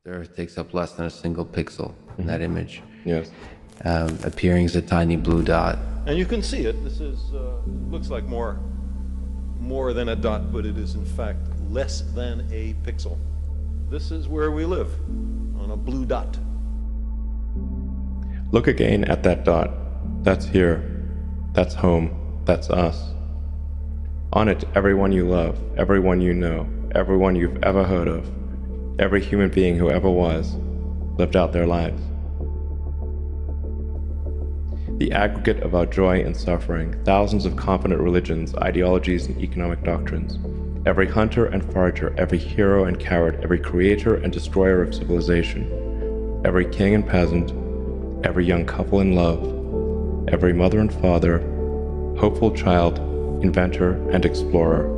The Earth takes up less than a single pixel in that image. Yes. Appearing as a tiny blue dot. And you can see it. This is looks like more than a dot, but it is in fact less than a pixel. This is where we live, on a blue dot. Look again at that dot. That's here. That's home. That's us. On it, everyone you love, everyone you know, everyone you've ever heard of, every human being who ever was, lived out their lives. The aggregate of our joy and suffering, thousands of confident religions, ideologies, and economic doctrines. Every hunter and forager, every hero and coward, every creator and destroyer of civilization, every king and peasant, every young couple in love, every mother and father, hopeful child, inventor and explorer.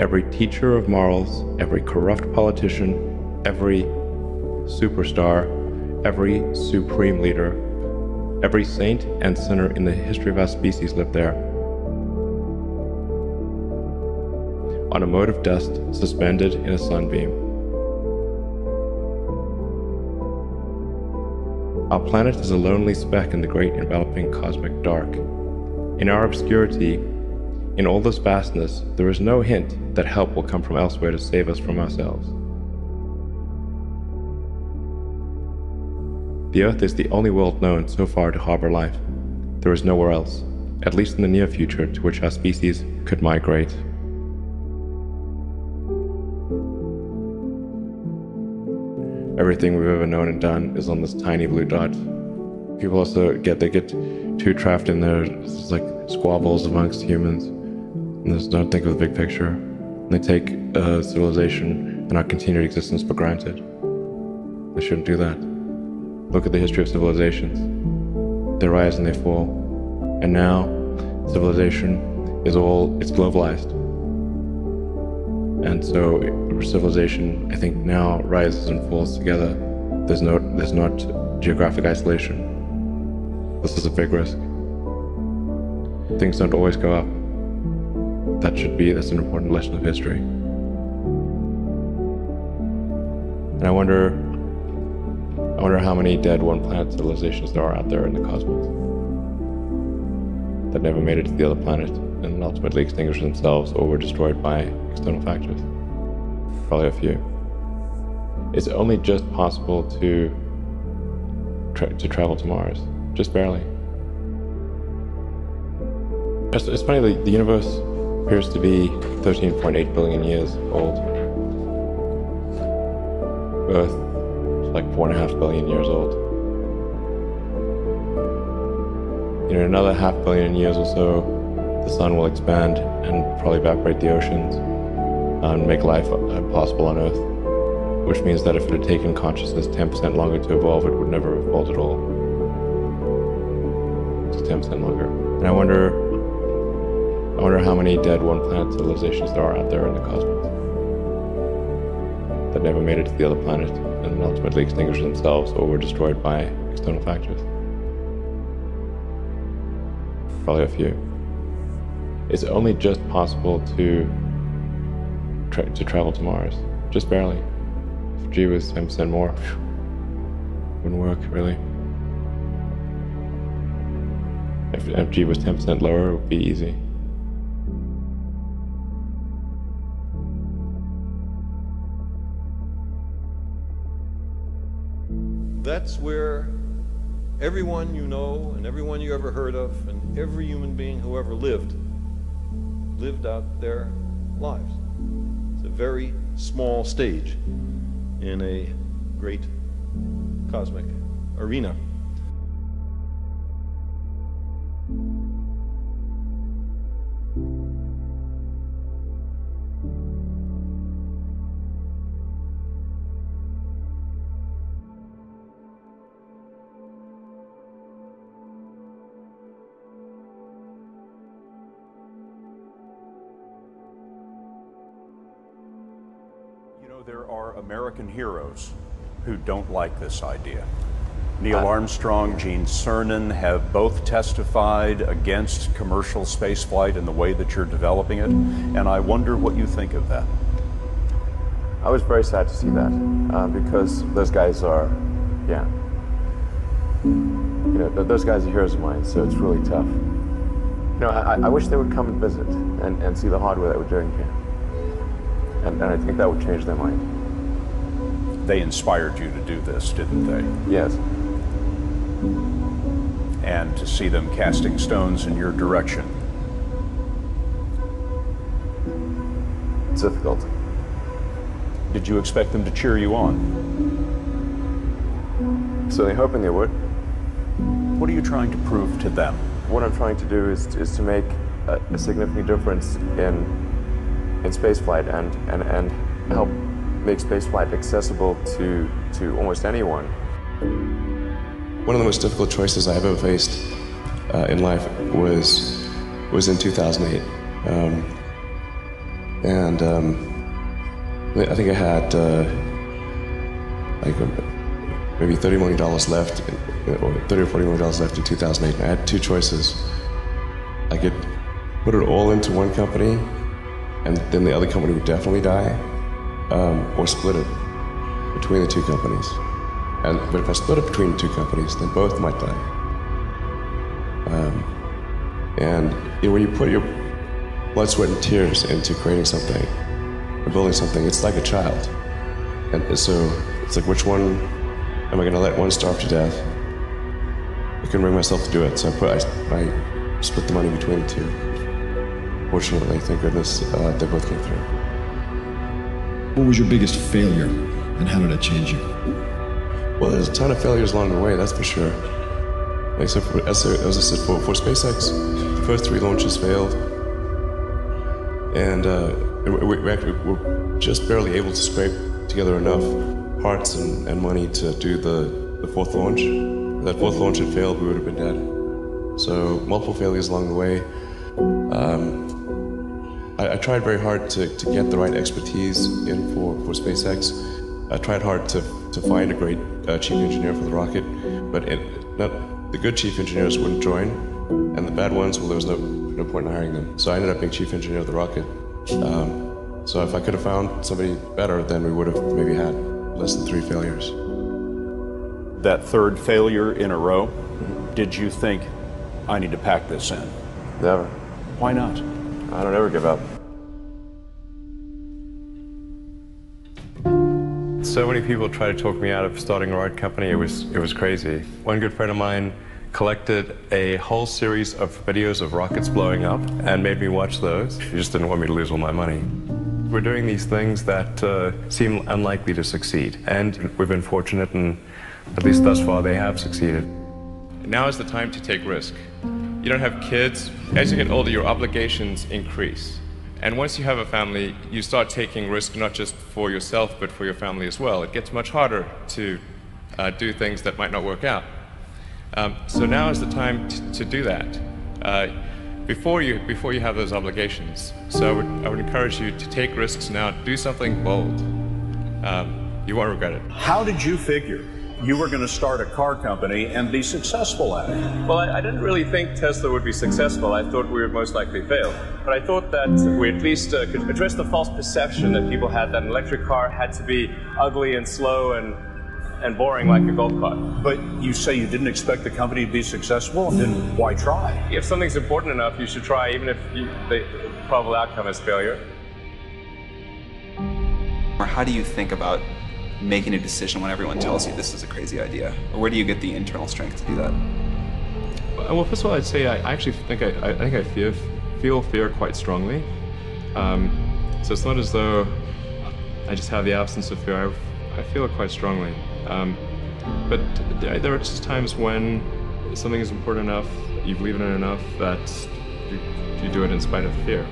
Every teacher of morals, every corrupt politician, every superstar, every supreme leader, every saint and sinner in the history of our species lived there. On a mote of dust suspended in a sunbeam. Our planet is a lonely speck in the great enveloping cosmic dark. In our obscurity, in all this vastness, there is no hint that help will come from elsewhere to save us from ourselves. The Earth is the only world known so far to harbor life. There is nowhere else, at least in the near future, to which our species could migrate. Everything we've ever known and done is on this tiny blue dot. People also get too trapped in their squabbles amongst humans, and they don't think of the big picture. And they take civilization and our continued existence for granted. They shouldn't do that. Look at the history of civilizations. They rise and they fall. And now, civilization it's globalized. And so civilization, I think, now rises and falls together. There's not geographic isolation. This is a big risk. Things don't always go up. That's an important lesson of history. And I wonder how many dead one-planet civilizations there are out there in the cosmos that never made it to the other planet and ultimately extinguished themselves or were destroyed by external factors. Probably a few. It's only just possible to travel to Mars, just barely. It's funny, the universe appears to be 13.8 billion years old. Earth is like 4.5 billion years old. In another 500 million years or so, the sun will expand and probably evaporate the oceans and make life possible on Earth, which means that if it had taken consciousness 10% longer to evolve, it would never have evolved at all. Just 10% longer. And I wonder how many dead one-planet civilizations there are out there in the cosmos that never made it to the other planet and ultimately extinguished themselves or were destroyed by external factors. Probably a few. It's only just possible to travel to Mars, just barely. If G was 10% more, wouldn't work really. If G was 10% lower, it would be easy. That's where everyone you know and everyone you ever heard of and every human being who ever lived out their lives. It's a very small stage in a great cosmic arena. There are American heroes who don't like this idea. Neil Armstrong, Gene Cernan have both testified against commercial spaceflight and the way that you're developing it, and I wonder what you think of that. I was very sad to see that because those guys are, yeah, you know, those guys are heroes of mine, so it's really tough. You know, I wish they would come and visit and see the hardware that we're doing here. And I think that would change their mind. They inspired you to do this, didn't they? Yes. And to see them casting stones in your direction. It's difficult. Did you expect them to cheer you on? Certainly hoping they would. What are you trying to prove to them? What I'm trying to do is to make a significant difference in spaceflight and help make spaceflight accessible to almost anyone. One of the most difficult choices I've ever faced in life was in 2008. I think I had like maybe $30 million left, or $30 or $40 million left in 2008. And I had two choices. I could put it all into one company, and then the other company would definitely die, or split it between the two companies. But if I split it between the two companies, then both might die. And you know, when you put your blood, sweat, and tears into creating something, or building something, it's like a child. And so it's like, which one am I going to let one starve to death? I couldn't bring myself to do it, so I split the money between the two. Fortunately, thank goodness, they both came through. What was your biggest failure, and how did it change you? Well, there's a ton of failures along the way, that's for sure. Like, so as I said, for SpaceX, the first 3 launches failed. And we actually were just barely able to scrape together enough parts and money to do the 4th launch. If that 4th launch had failed, we would have been dead. So multiple failures along the way. I tried very hard to get the right expertise in for SpaceX. I tried hard to find a great chief engineer for the rocket, but the good chief engineers wouldn't join, and the bad ones, well, there was no point in hiring them. So I ended up being chief engineer of the rocket. So if I could have found somebody better, then we would have maybe had less than 3 failures. That 3rd failure in a row, did you think, I need to pack this in? Never. Why not? I don't ever give up. So many people tried to talk me out of starting a rocket company. It was crazy. One good friend of mine collected a whole series of videos of rockets blowing up and made me watch those. He just didn't want me to lose all my money. We're doing these things that seem unlikely to succeed, and we've been fortunate, and at least thus far they have succeeded. Now is the time to take risk. You don't have kids. As you get older, your obligations increase. And once you have a family, you start taking risk not just for yourself, but for your family as well. It gets much harder to do things that might not work out. So now is the time to do that before you have those obligations. So I would encourage you to take risks now. Do something bold. You won't regret it. How did you figure you were going to start a car company and be successful at it? Well, I didn't really think Tesla would be successful. I thought we would most likely fail. But I thought that we at least could address the false perception that people had that an electric car had to be ugly and slow and boring like a golf cart. But you say you didn't expect the company to be successful, then why try? If something's important enough, you should try, even if the probable outcome is failure. Or how do you think about making a decision when everyone tells you this is a crazy idea? Or where do you get the internal strength to do that? Well, first of all, I'd say I actually think I feel fear quite strongly. So it's not as though I just have the absence of fear. I feel it quite strongly. But there are just times when something is important enough, you believe in it enough, that you do it in spite of fear.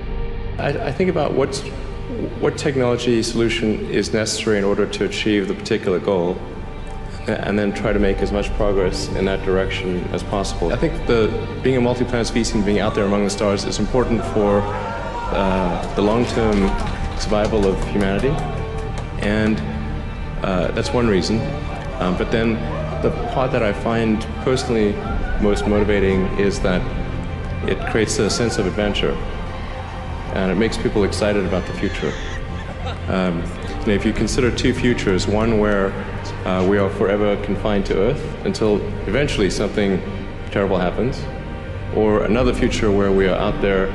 I think about what technology solution is necessary in order to achieve the particular goal, and then try to make as much progress in that direction as possible. I think being a multi-planet species and being out there among the stars is important for the long-term survival of humanity, and that's one reason. But then the part that I find personally most motivating is that it creates a sense of adventure, and it makes people excited about the future. if you consider two futures, one where we are forever confined to Earth until eventually something terrible happens, or another future where we are out there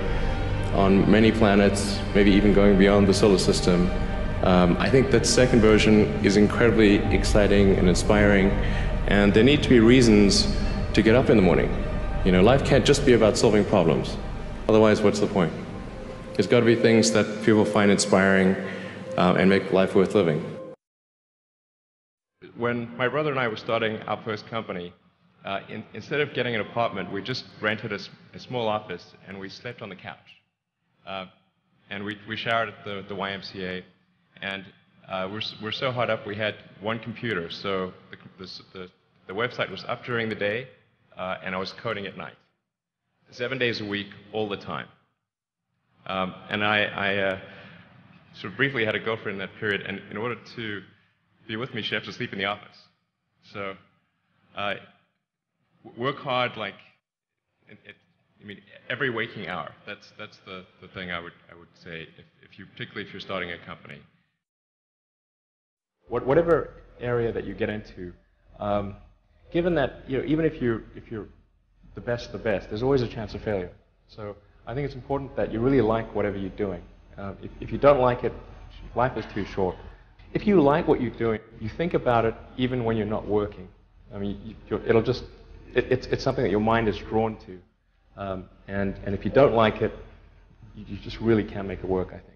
on many planets, maybe even going beyond the solar system, I think that second version is incredibly exciting and inspiring, and there need to be reasons to get up in the morning. Life can't just be about solving problems. Otherwise, what's the point? There's got to be things that people find inspiring and make life worth living. When my brother and I were starting our first company, instead of getting an apartment, we just rented a small office and we slept on the couch. And we showered at the YMCA, and we're so hot up we had one computer, so the website was up during the day, and I was coding at night. 7 days a week, all the time. And I sort of briefly had a girlfriend in that period, and in order to be with me, she had to sleep in the office. So work hard, like, every waking hour. That's the thing I would say, particularly if you're starting a company. Whatever area that you get into, given that even if you're the best, there's always a chance of failure. So I think it's important that you really like whatever you're doing. If you don't like it, life is too short. If you like what you're doing, you think about it even when you're not working. It's something that your mind is drawn to. And if you don't like it, you just really can't make it work, I think.